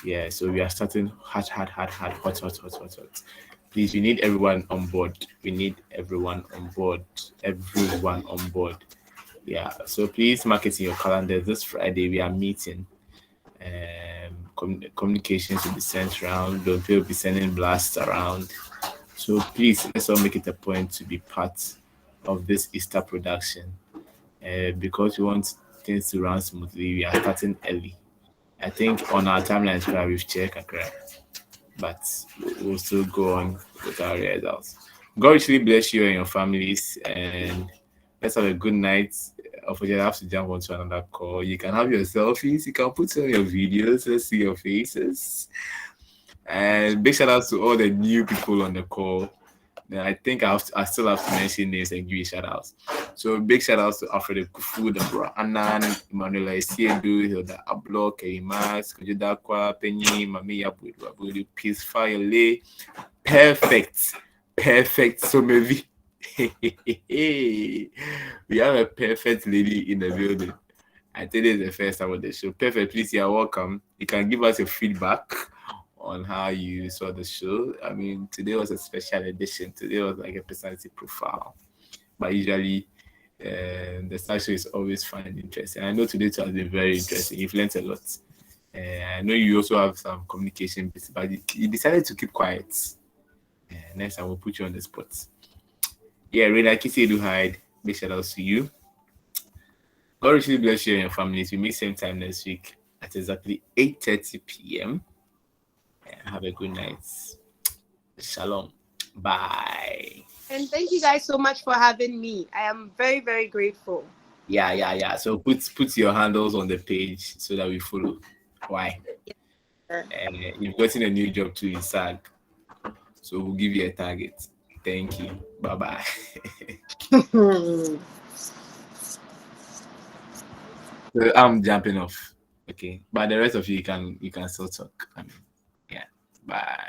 [SPEAKER 1] Yeah, so we are starting hot. Please, we need everyone on board. Everyone on board. Yeah, so please mark it in your calendar. This Friday we are meeting. Communications will be sent around. Don't will be sending blasts around. So please, let's all make it a point to be part of this Easter production. Because we want things to run smoothly, we are starting early. I think on our timelines, we've checked, but we'll still go on with our results. God richly bless you and your families, and let's have a good night. unfortunately, I have to jump onto another call. You can have your selfies. You can put on your videos. Let's see your faces. And big shout out to all the new people on the call. I think I still have to mention names and give you shout outs. So big shout outs to Alfred Kufu, Deborah Annan, Emmanuel Isiedu, Hilda Ablo, Kerimas, Kujidakwa, Penny, Mami Yabu, Abu, Peace Fire Lay. Perfect. So maybe we have a perfect lady in the building. I think it's the first time on the show. Perfect, please, you're welcome. You can give us your feedback on how you saw the show. I mean, today was a special edition. Today was like a personality profile. But usually, the Ssag Show is always fun and interesting. I know today too has been very interesting. You've learned a lot. I know you also have some communication bits, but you decided to keep quiet. Next time, we'll put you on the spot. Yeah, Rena Kisi do hide. Big shout out to you. God richly bless you and your families. We meet same time next week at exactly 8:30 p.m. Have a good night. Shalom. Bye.
[SPEAKER 2] And thank you guys so much for having me. I am very, very grateful.
[SPEAKER 1] Yeah. So put your handles on the page so that we follow. Why? You've gotten a new job too in Ssag. So we'll give you a target. Thank you. Bye-bye. So I'm jumping off. Okay. But the rest of you can still talk. I mean, yeah. Bye.